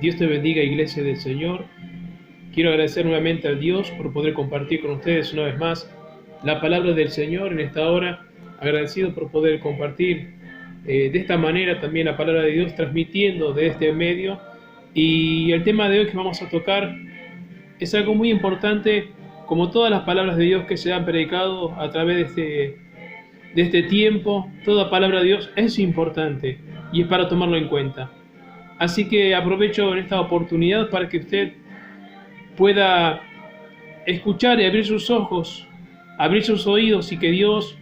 Dios te bendiga, Iglesia del Señor. Quiero agradecer nuevamente a Dios por poder compartir con ustedes una vez más la palabra del Señor en esta hora. Agradecido por poder compartir de esta manera también la palabra de Dios, transmitiendo de este medio. Y el tema de hoy que vamos a tocar es algo muy importante, como todas las palabras de Dios que se han predicado a través de este tiempo. Toda palabra de Dios es importante y es para tomarlo en cuenta. Así que aprovecho en esta oportunidad para que usted pueda escuchar y abrir sus ojos, abrir sus oídos, y que Dios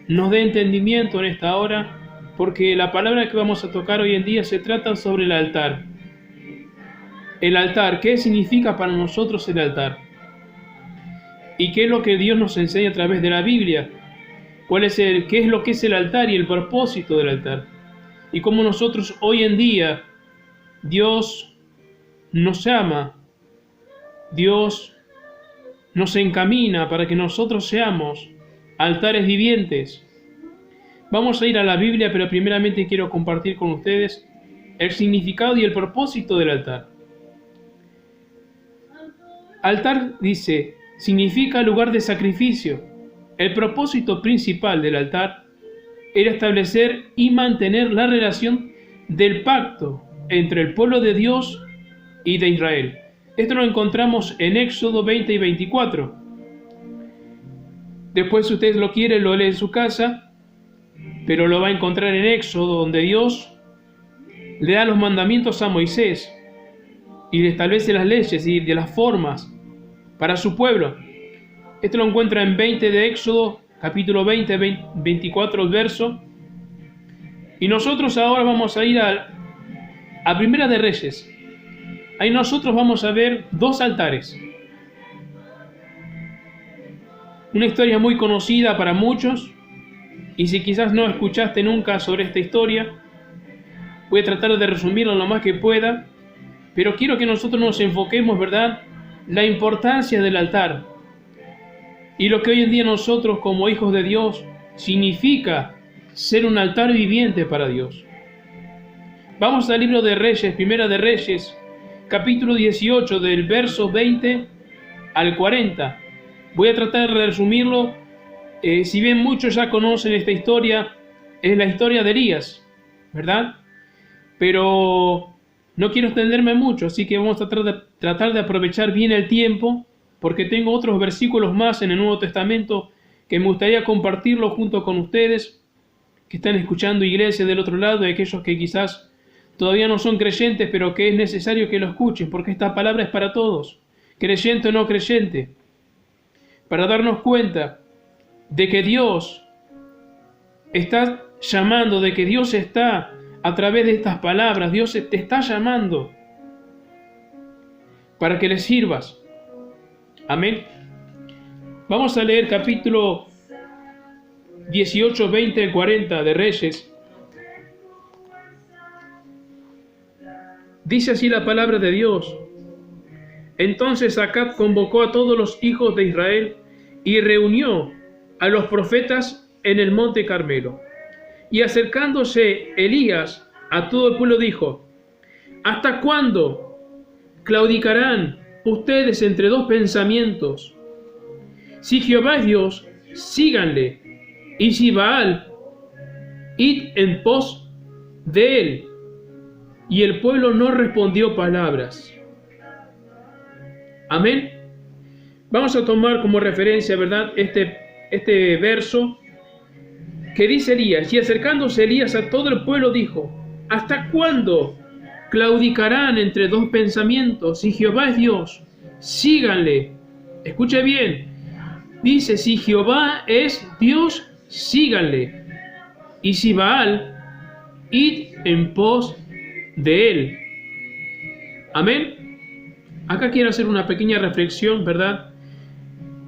nos dé entendimiento en esta hora, porque la palabra que vamos a tocar hoy en día se trata sobre el altar. El altar, ¿qué significa para nosotros el altar? ¿Y qué es lo que Dios nos enseña a través de la Biblia? ¿Qué es lo que es el altar y el propósito del altar? Y cómo nosotros hoy en día, Dios nos llama, Dios nos encamina para que nosotros seamos altares vivientes. Vamos a ir a la Biblia, pero primeramente quiero compartir con ustedes el significado y el propósito del altar. Altar, dice, significa lugar de sacrificio. El propósito principal del altar era establecer y mantener la relación del pacto entre el pueblo de Dios y de Israel. Esto lo encontramos en Éxodo 20 y 24. Después, si usted lo quiere, lo lee en su casa, pero lo va a encontrar en Éxodo, donde Dios le da los mandamientos a Moisés y le establece las leyes y de las formas para su pueblo. Esto lo encuentra en 20 de Éxodo, capítulo 20, 24 verso. Y nosotros ahora vamos a ir a Primera de Reyes. Ahí nosotros vamos a ver dos altares. Una historia muy conocida para muchos, y si quizás no escuchaste nunca sobre esta historia, voy a tratar de resumirlo lo más que pueda, pero quiero que nosotros nos enfoquemos, ¿verdad?, la importancia del altar y lo que hoy en día nosotros como hijos de Dios significa ser un altar viviente para Dios. Vamos al libro de Reyes, Primera de Reyes, capítulo 18, del verso 20 al 40. Voy a tratar de resumirlo. Si bien muchos ya conocen esta historia, es la historia de Elías, ¿verdad? Pero no quiero extenderme mucho, así que vamos a tratar de aprovechar bien el tiempo, porque tengo otros versículos más en el Nuevo Testamento que me gustaría compartirlo junto con ustedes que están escuchando, iglesia del otro lado, y aquellos que quizás todavía no son creyentes, pero que es necesario que lo escuchen, porque esta palabra es para todos, creyente o no creyente, para darnos cuenta de que Dios está llamando, de que Dios está, a través de estas palabras, Dios te está llamando para que le sirvas. Amén. Vamos a leer capítulo 18, 20 y 40 de Reyes. Dice así la palabra de Dios. Entonces Acab convocó a todos los hijos de Israel y reunió a los profetas en el monte Carmelo. Y acercándose Elías a todo el pueblo dijo: ¿hasta cuándo claudicarán ustedes entre dos pensamientos? Si Jehová es Dios, síganle, y si Baal, id en pos de él. Y el pueblo no respondió palabras. Amén. Vamos a tomar como referencia, ¿verdad?, este verso que dice Elías. Y acercándose Elías a todo el pueblo dijo: ¿hasta cuándo claudicarán entre dos pensamientos? Si Jehová es Dios, síganle. Escuche bien. Dice: si Jehová es Dios, síganle. Y si Baal, id en pos de él. Amén. Acá quiero hacer una pequeña reflexión, ¿verdad?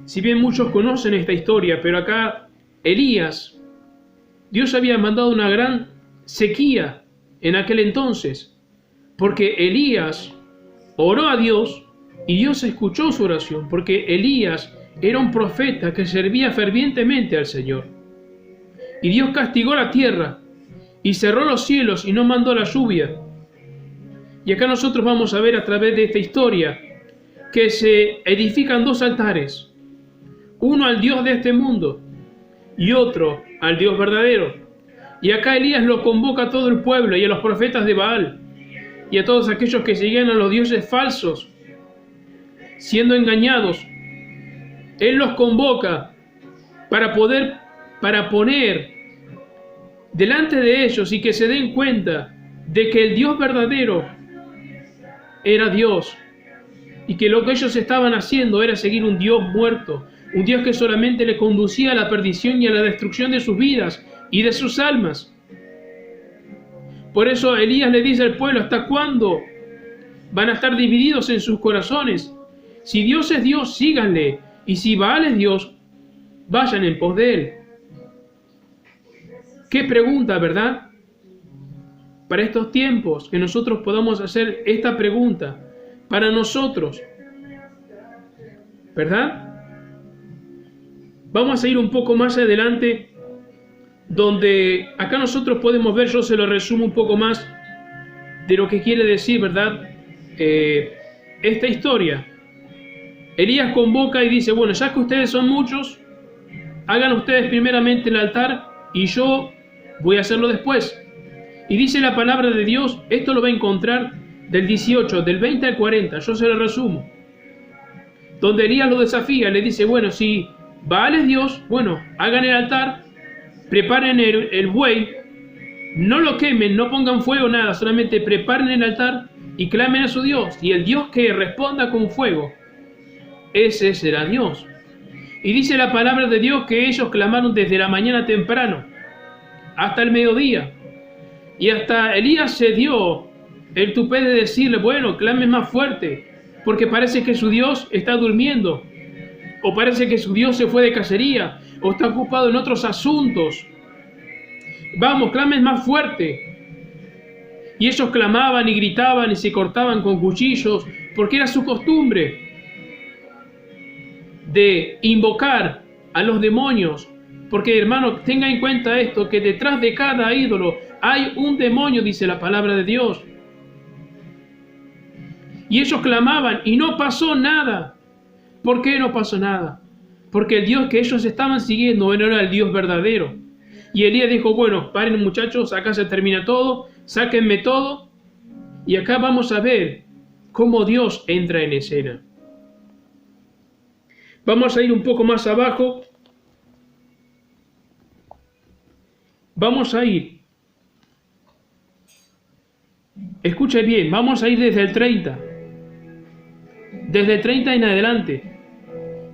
Si bien muchos conocen esta historia, pero acá Elías, Dios había mandado una gran sequía en aquel entonces, porque Elías oró a Dios y Dios escuchó su oración, porque Elías era un profeta que servía fervientemente al Señor. Y Dios castigó la tierra y cerró los cielos y no mandó la lluvia. Y acá nosotros vamos a ver a través de esta historia que se edifican dos altares, uno al Dios de este mundo y otro al Dios verdadero. Y acá Elías lo convoca a todo el pueblo y a los profetas de Baal y a todos aquellos que seguían a los dioses falsos, siendo engañados. Él los convoca para poner delante de ellos y que se den cuenta de que el Dios verdadero era Dios y que lo que ellos estaban haciendo era seguir un Dios muerto, un Dios que solamente le conducía a la perdición y a la destrucción de sus vidas y de sus almas. Por eso Elías le dice al pueblo: ¿hasta cuándo van a estar divididos en sus corazones? Si Dios es Dios, síganle, y si Baal es Dios, vayan en pos de él. Qué pregunta, ¿verdad? Para estos tiempos, que nosotros podamos hacer esta pregunta para nosotros, ¿verdad? Vamos a ir un poco más adelante, donde acá nosotros podemos ver, yo se lo resumo un poco más de lo que quiere decir, ¿verdad? Esta historia. Elías convoca y dice: bueno, ya que ustedes son muchos, hagan ustedes primeramente el altar y yo voy a hacerlo después. Y dice la palabra de Dios, esto lo va a encontrar del 18, del 20 al 40, yo se lo resumo. Donde Elías lo desafía, le dice: bueno, si Baal es Dios, bueno, hagan el altar, preparen el buey, no lo quemen, no pongan fuego, nada, solamente preparen el altar y clamen a su Dios. Y el Dios que responda con fuego, ese será Dios. Y dice la palabra de Dios que ellos clamaron desde la mañana temprano hasta el mediodía. Y hasta Elías se dio el tupé de decirle: bueno, clamen más fuerte, porque parece que su Dios está durmiendo, o parece que su Dios se fue de cacería, o está ocupado en otros asuntos. Vamos, clamen más fuerte. Y ellos clamaban y gritaban y se cortaban con cuchillos, porque era su costumbre de invocar a los demonios. Porque, hermano, tenga en cuenta esto, que detrás de cada ídolo hay un demonio, dice la palabra de Dios. Y ellos clamaban y no pasó nada. ¿Por qué no pasó nada? Porque el Dios que ellos estaban siguiendo no era el Dios verdadero. Y Elías dijo: bueno, paren muchachos, acá se termina todo, sáquenme todo. Y acá vamos a ver cómo Dios entra en escena. Vamos a ir un poco más abajo. Vamos a ir. Escuche bien, vamos a ir desde el 30. Desde el 30 en adelante.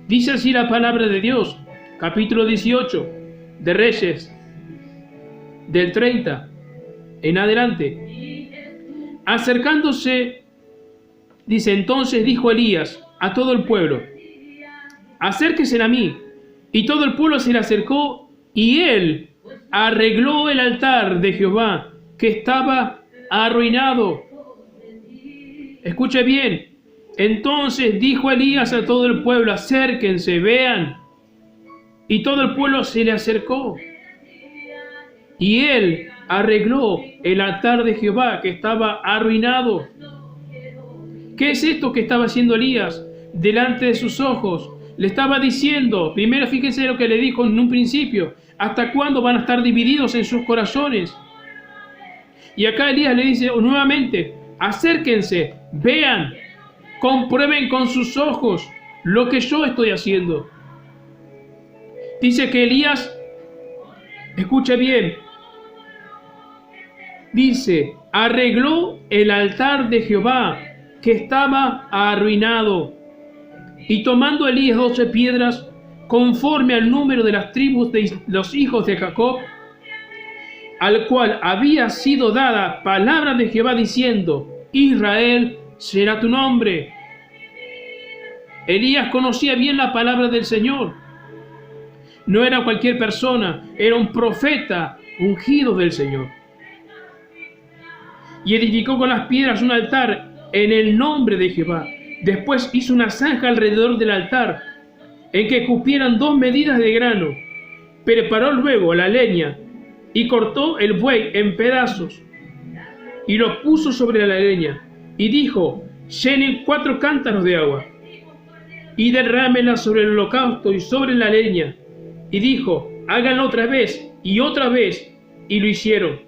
Dice así la palabra de Dios, capítulo 18 de Reyes, del 30 en adelante. Acercándose, dice: entonces dijo Elías a todo el pueblo: acérquense a mí. Y todo el pueblo se le acercó, y él arregló el altar de Jehová, que estaba arruinado. Escuche bien. Entonces dijo Elías a todo el pueblo: acérquense, vean. Y todo el pueblo se le acercó. Y él arregló el altar de Jehová, que estaba arruinado. ¿Qué es esto que estaba haciendo Elías delante de sus ojos? Le estaba diciendo, primero fíjense lo que le dijo en un principio: ¿hasta cuándo van a estar divididos en sus corazones? Y acá Elías le dice nuevamente: acérquense, vean, comprueben con sus ojos lo que yo estoy haciendo. Dice que Elías, escuche bien, dice: arregló el altar de Jehová, que estaba arruinado. Y tomando Elías 12 piedras, conforme al número de las tribus de los hijos de Jacob, al cual había sido dada palabra de Jehová diciendo: Israel será tu nombre. Elías conocía bien la palabra del Señor. No era cualquier persona, era un profeta ungido del Señor. Y edificó con las piedras un altar en el nombre de Jehová. Después hizo una zanja alrededor del altar, en que cupieran 2 medidas de grano. Preparó luego la leña y cortó el buey en pedazos y lo puso sobre la leña. y dijo: llenen 4 cántaros de agua, y derrámela sobre el holocausto y sobre la leña. Y dijo: háganlo otra vez, y lo hicieron.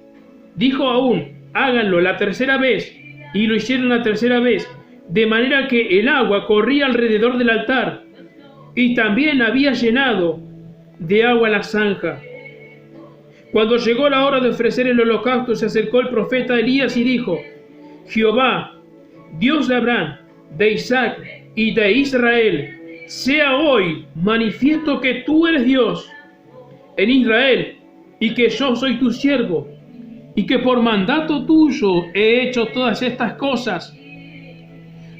Dijo aún: háganlo la tercera vez, y lo hicieron la tercera vez, de manera que el agua corría alrededor del altar, y también había llenado de agua la zanja. Cuando llegó la hora de ofrecer el holocausto, se acercó el profeta Elías y dijo: Jehová, Dios de Abraham, de Isaac y de Israel, sea hoy manifiesto que tú eres Dios en Israel, y que yo soy tu siervo, y que por mandato tuyo he hecho todas estas cosas.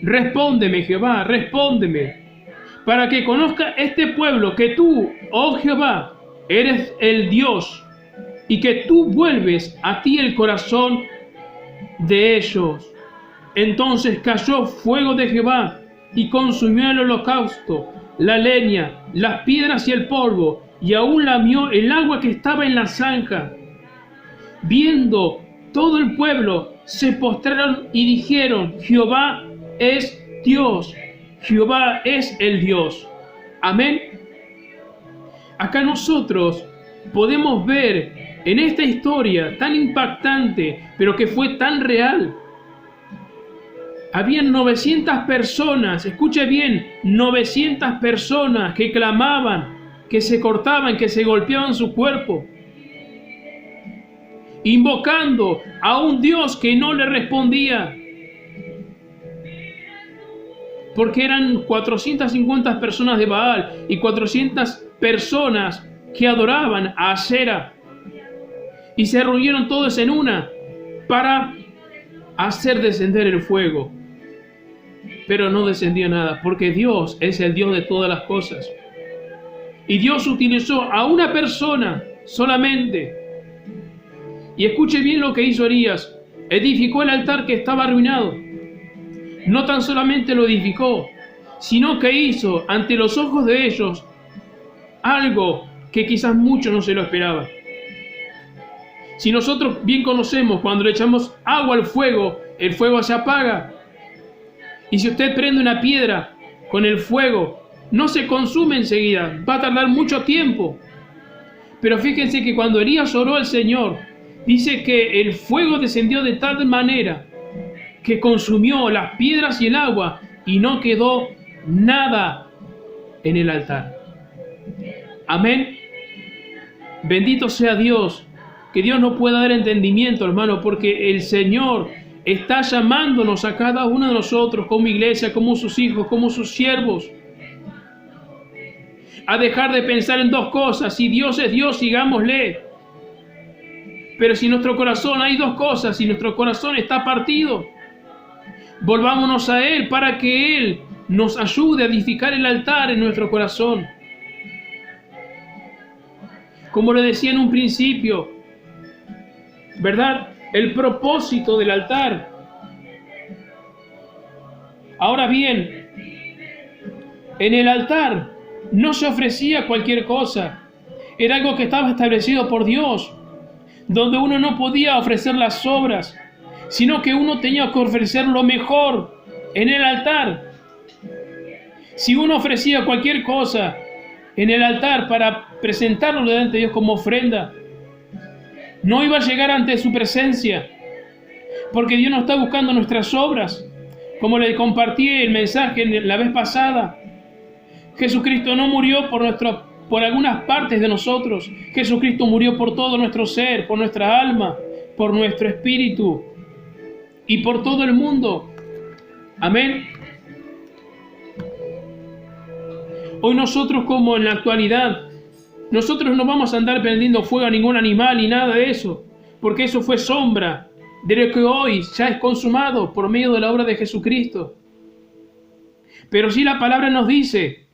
Respóndeme, Jehová, respóndeme, para que conozca este pueblo que tú, oh Jehová, eres el Dios, y que tú vuelves a ti el corazón de ellos. Entonces cayó fuego de Jehová y consumió el holocausto, la leña, las piedras y el polvo, y aún lamió el agua que estaba en la zanja. Viendo todo el pueblo, se postraron y dijeron: Jehová es Dios, Jehová es el Dios. Amén. Acá nosotros podemos ver en esta historia tan impactante, pero que fue tan real. Habían 900 personas, escuche bien, 900 personas que clamaban, que se cortaban, que se golpeaban su cuerpo, invocando a un Dios que no le respondía. Porque eran 450 personas de Baal y 400 personas que adoraban a Asera. Y se reunieron todos en una para hacer descender el fuego. Pero no descendió nada, porque Dios es el Dios de todas las cosas. Y Dios utilizó a una persona solamente. Y escuche bien lo que hizo Elías. Edificó el altar que estaba arruinado. No tan solamente lo edificó, sino que hizo ante los ojos de ellos algo que quizás muchos no se lo esperaban. Si nosotros bien conocemos, cuando le echamos agua al fuego, el fuego se apaga. Y si usted prende una piedra con el fuego, no se consume enseguida, va a tardar mucho tiempo. Pero fíjense que cuando Elías oró al Señor, dice que el fuego descendió de tal manera que consumió las piedras y el agua, y no quedó nada en el altar. Amén. Bendito sea Dios. Que Dios nos pueda dar entendimiento, hermano, porque el Señor está llamándonos a cada uno de nosotros como iglesia, como sus hijos, como sus siervos, a dejar de pensar en 2 cosas. Si Dios es Dios, sigámosle. Pero si en nuestro corazón hay 2 cosas, si nuestro corazón está partido, volvámonos a Él para que Él nos ayude a edificar el altar en nuestro corazón. Como le decía en un principio, ¿verdad? El propósito del altar. Ahora bien, en el altar no se ofrecía cualquier cosa. Era algo que estaba establecido por Dios, donde uno no podía ofrecer las obras, sino que uno tenía que ofrecer lo mejor en el altar. Si uno ofrecía cualquier cosa en el altar para presentarlo delante de Dios como ofrenda, no iba a llegar ante su presencia, porque Dios no está buscando nuestras obras. Como le compartí el mensaje la vez pasada, Jesucristo no murió por algunas partes de nosotros. Jesucristo murió por todo nuestro ser, por nuestra alma, por nuestro espíritu y por todo el mundo. Amén. Hoy nosotros, como en la actualidad, nosotros no vamos a andar prendiendo fuego a ningún animal ni nada de eso, porque eso fue sombra de lo que hoy ya es consumado por medio de la obra de Jesucristo. Pero sí la palabra nos dice,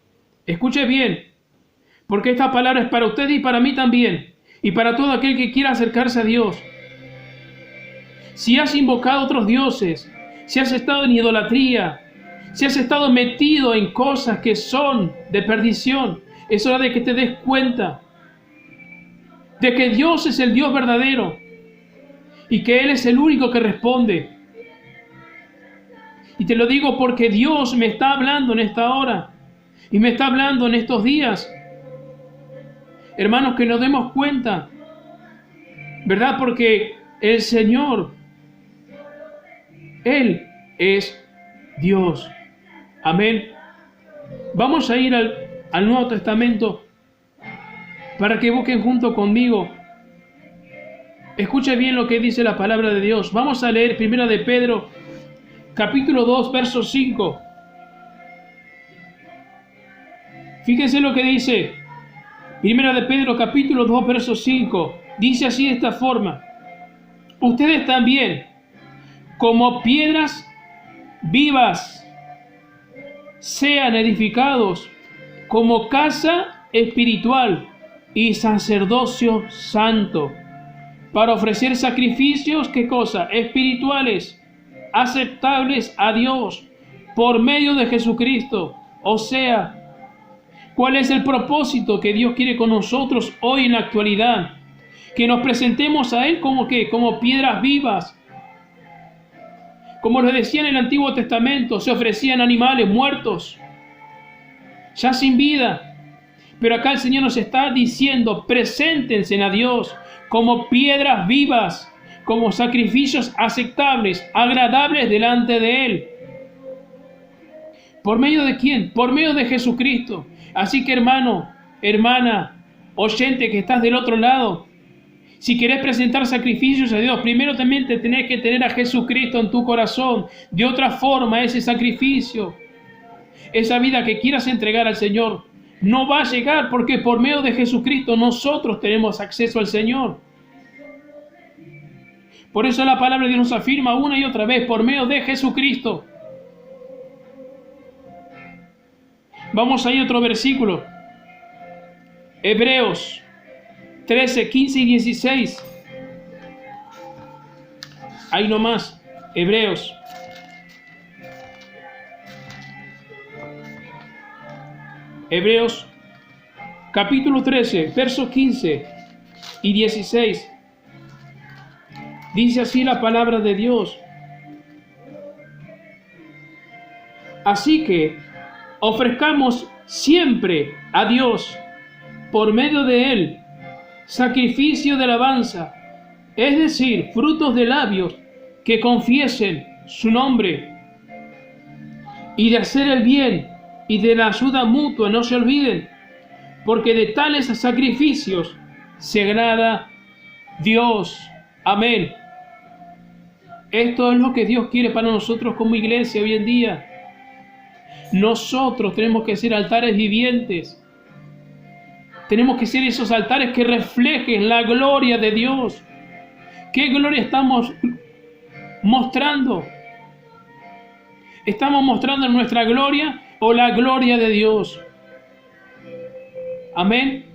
escuche bien, porque esta palabra es para usted y para mí también, y para todo aquel que quiera acercarse a Dios. Si has invocado a otros dioses, si has estado en idolatría, si has estado metido en cosas que son de perdición, es hora de que te des cuenta de que Dios es el Dios verdadero y que Él es el único que responde. Y te lo digo porque Dios me está hablando en esta hora y me está hablando en estos días. Hermanos, que nos demos cuenta, ¿verdad? Porque el Señor, Él es Dios. Amén. Vamos a ir al Nuevo Testamento para que busquen junto conmigo. Escuche bien lo que dice la palabra de Dios. Vamos a leer 1 de Pedro, capítulo 2, verso 5. Fíjense lo que dice 1 de Pedro, capítulo 2, verso 5. Dice así de esta forma: ustedes también, como piedras vivas, sean edificados como casa espiritual y sacerdocio santo, para ofrecer sacrificios, ¿qué cosa? Espirituales, aceptables a Dios, por medio de Jesucristo. O sea, ¿cuál es el propósito que Dios quiere con nosotros hoy en la actualidad? Que nos presentemos a Él como ¿qué? Como piedras vivas. Como les decía en el Antiguo Testamento, se ofrecían animales muertos, ya sin vida. Pero acá el Señor nos está diciendo: preséntense a Dios como piedras vivas, como sacrificios aceptables, agradables delante de Él. ¿Por medio de quién? Por medio de Jesucristo. Así que, hermano, hermana, oyente que estás del otro lado, si querés presentar sacrificios a Dios, primero también te tenés que tener a Jesucristo en tu corazón. De otra forma, ese sacrificio, esa vida que quieras entregar al Señor, no va a llegar, porque por medio de Jesucristo nosotros tenemos acceso al Señor. Por eso la palabra de Dios nos afirma una y otra vez: por medio de Jesucristo. Vamos a ir a otro versículo. Hebreos 13, 15 y 16. Ahí nomás, Hebreos. Hebreos, capítulo 13, versos 15 y 16. Dice así la palabra de Dios: así que ofrezcamos siempre a Dios, por medio de Él, sacrificio de alabanza, es decir, frutos de labios que confiesen su nombre, y de hacer el bien y de la ayuda mutua no se olviden, porque de tales sacrificios se agrada Dios. Amén. Esto es lo que Dios quiere para nosotros como iglesia hoy en día. Nosotros tenemos que ser altares vivientes. Tenemos que ser esos altares que reflejen la gloria de Dios. ¿Qué gloria estamos mostrando? ¿Estamos mostrando nuestra gloria o la gloria de Dios? Amén.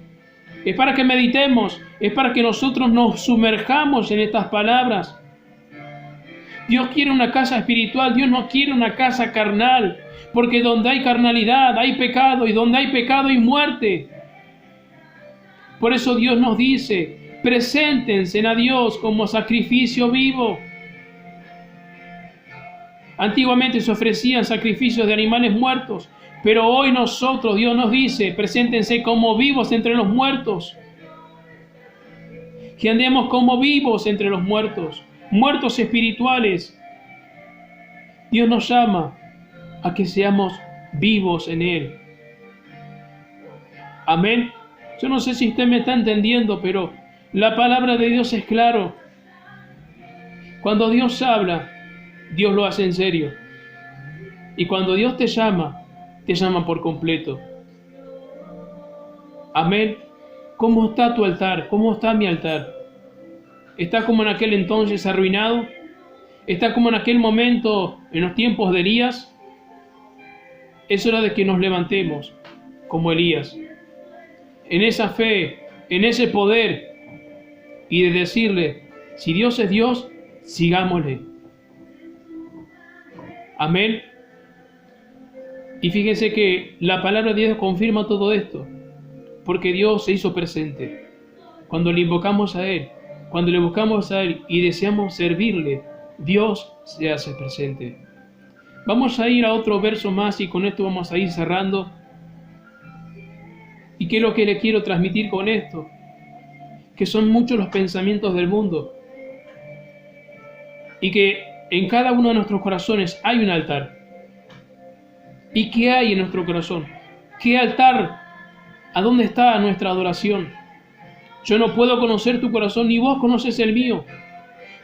Es para que meditemos, es para que nosotros nos sumerjamos en estas palabras. Dios quiere una casa espiritual, Dios no quiere una casa carnal, porque donde hay carnalidad hay pecado, y donde hay pecado hay muerte. Por eso Dios nos dice: preséntense a Dios como sacrificio vivo. Antiguamente se ofrecían sacrificios de animales muertos, pero hoy nosotros, Dios nos dice: preséntense como vivos entre los muertos. Que andemos como vivos entre los muertos, muertos espirituales. Dios nos llama a que seamos vivos en Él. Amén. Yo no sé si usted me está entendiendo, pero la palabra de Dios es claro. Cuando Dios habla, Dios lo hace en serio. Y cuando Dios te llama por completo. Amén. ¿Cómo está tu altar? ¿Cómo está mi altar? ¿Está como en aquel entonces arruinado? ¿Está como en aquel momento, en los tiempos de Elías? Es hora de que nos levantemos como Elías, en esa fe, en ese poder, y de decirle: si Dios es Dios, sigámosle. Amén. Y fíjense que la palabra de Dios confirma todo esto, porque Dios se hizo presente. Cuando le invocamos a Él, cuando le buscamos a Él y deseamos servirle, Dios se hace presente. Vamos a ir a otro verso más y con esto vamos a ir cerrando. ¿Y qué es lo que le quiero transmitir con esto? Que son muchos los pensamientos del mundo y que en cada uno de nuestros corazones hay un altar. ¿Y qué hay en nuestro corazón? ¿Qué altar? ¿A dónde está nuestra adoración? Yo no puedo conocer tu corazón, ni vos conoces el mío.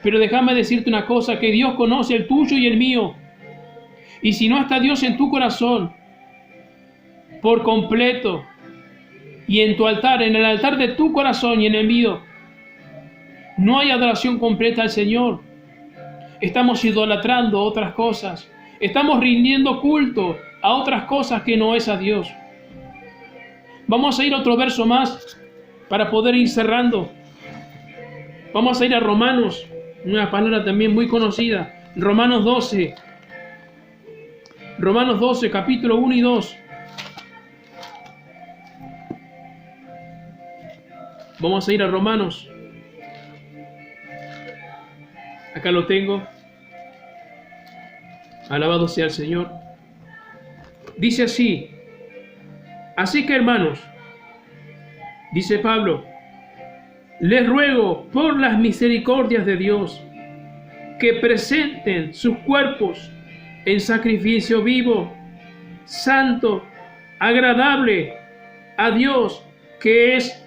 Pero déjame decirte una cosa, que Dios conoce el tuyo y el mío. Y si no está Dios en tu corazón, por completo, y en tu altar, en el altar de tu corazón y en el mío, no hay adoración completa al Señor. Estamos idolatrando otras cosas. Estamos rindiendo culto a otras cosas que no es a Dios. Vamos a ir a otro verso más para poder ir cerrando. Vamos a ir a Romanos, una palabra también muy conocida. Romanos 12. Romanos 12, capítulo 1 y 2. Vamos a ir a Romanos. Acá lo tengo. Alabado sea el Señor. Dice así. Así que, hermanos, dice Pablo, les ruego por las misericordias de Dios que presenten sus cuerpos en sacrificio vivo, santo, agradable a Dios, que es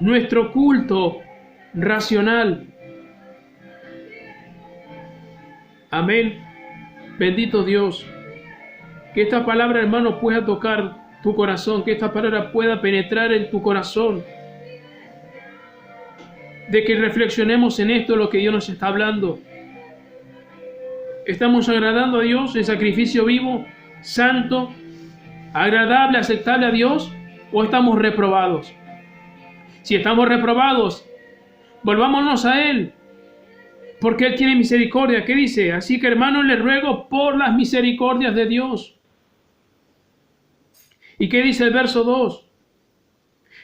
nuestro culto racional. Amén. Bendito Dios. Que esta palabra, hermano, pueda tocar tu corazón, que esta palabra pueda penetrar en tu corazón. De que reflexionemos en esto, lo que Dios nos está hablando. ¿Estamos agradando a Dios en sacrificio vivo, santo, agradable, aceptable a Dios? ¿O estamos reprobados? Si estamos reprobados, volvámonos a Él, porque Él tiene misericordia. ¿Qué dice? Así que, hermanos, les ruego por las misericordias de Dios. ¿Y qué dice el verso 2?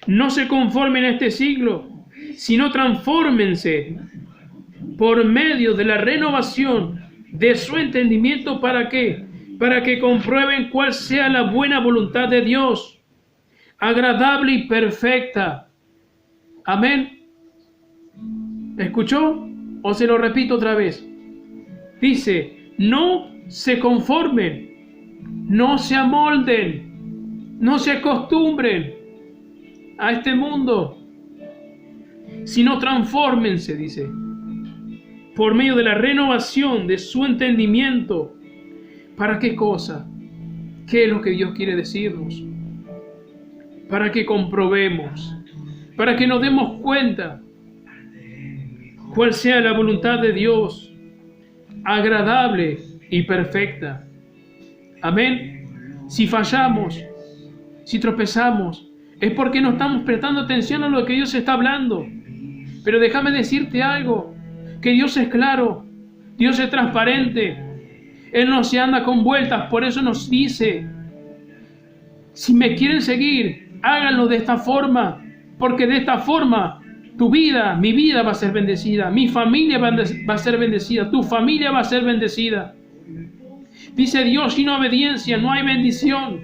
No se conformen a este siglo, sino transfórmense por medio de la renovación de su entendimiento. ¿Para qué? Para que comprueben cuál sea la buena voluntad de Dios, agradable y perfecta. Amén. ¿Escuchó? ¿O se lo repito otra vez? Dice, no se conformen, no se amolden, no se acostumbren a este mundo, sino transfórmense, dice, por medio de la renovación de su entendimiento. ¿Para qué cosa? ¿Qué es lo que Dios quiere decirnos? Para que comprobemos, para que nos demos cuenta cuál sea la voluntad de Dios, agradable y perfecta. Amén. Si fallamos, si tropezamos, es porque no estamos prestando atención a lo que Dios está hablando. Pero déjame decirte algo, que Dios es claro, Dios es transparente, Él no se anda con vueltas. Por eso nos dice, si me quieren seguir, háganlo de esta forma, porque de esta forma tu vida, mi vida va a ser bendecida, mi familia va a ser bendecida, tu familia va a ser bendecida. Dice Dios, sin obediencia no hay bendición.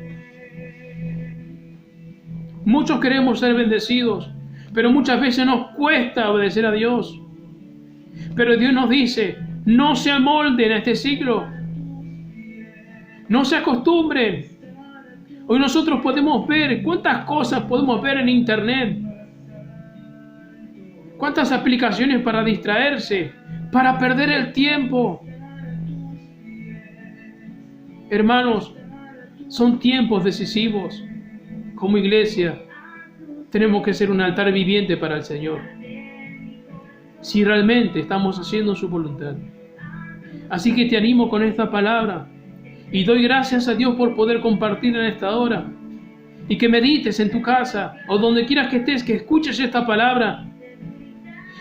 Muchos queremos ser bendecidos, pero muchas veces nos cuesta obedecer a Dios. Pero Dios nos dice, no se amolden a este siglo, no se acostumbren. Hoy nosotros podemos ver cuántas cosas podemos ver en internet, cuántas aplicaciones para distraerse, para perder el tiempo. Hermanos, son tiempos decisivos. Como iglesia, tenemos que ser un altar viviente para el Señor, si realmente estamos haciendo su voluntad. Así que te animo con esta palabra y doy gracias a Dios por poder compartir en esta hora, y que medites en tu casa o donde quieras que estés, que escuches esta palabra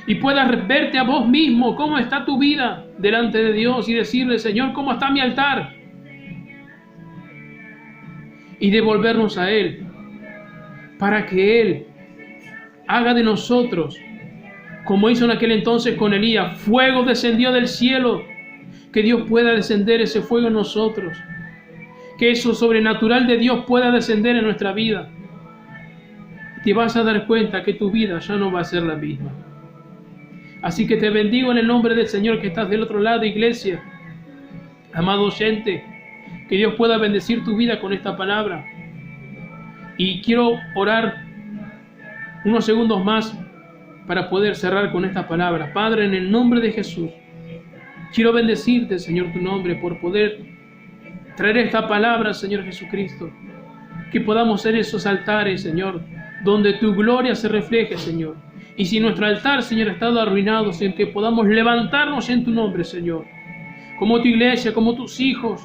y puedas verte a vos mismo cómo está tu vida delante de Dios y decirle, Señor, ¿cómo está mi altar? Y devolvernos a Él, para que Él haga de nosotros, como hizo en aquel entonces con Elías, fuego descendió del cielo que Dios pueda descender ese fuego en nosotros, que eso sobrenatural de Dios pueda descender en nuestra vida. Te vas a dar cuenta que tu vida ya no va a ser la misma. Así que te bendigo en el nombre del Señor que estás del otro lado, iglesia. Amado oyente, que Dios pueda bendecir tu vida con esta palabra. Y quiero orar unos segundos más para poder cerrar con esta palabra. Padre, en el nombre de Jesús, quiero bendecirte, Señor, tu nombre, por poder traer esta palabra, Señor Jesucristo. Que podamos ser esos altares, Señor, donde tu gloria se refleje, Señor. Y si nuestro altar, Señor, ha estado arruinado, Señor, que podamos levantarnos en tu nombre, Señor. Como tu iglesia, como tus hijos.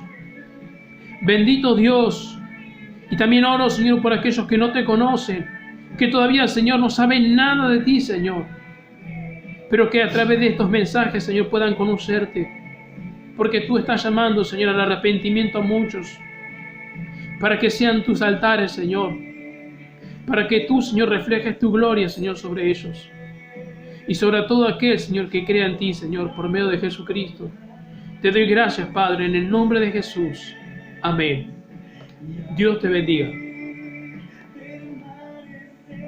Bendito Dios. Y también oro, Señor, por aquellos que no te conocen, que todavía, Señor, no saben nada de ti, Señor. Pero que a través de estos mensajes, Señor, puedan conocerte. Porque tú estás llamando, Señor, al arrepentimiento a muchos. Para que sean tus altares, Señor. Para que tú, Señor, reflejes tu gloria, Señor, sobre ellos. Y sobre todo aquel, Señor, que crea en ti, Señor, por medio de Jesucristo. Te doy gracias, Padre, en el nombre de Jesús. Amén. Dios te bendiga.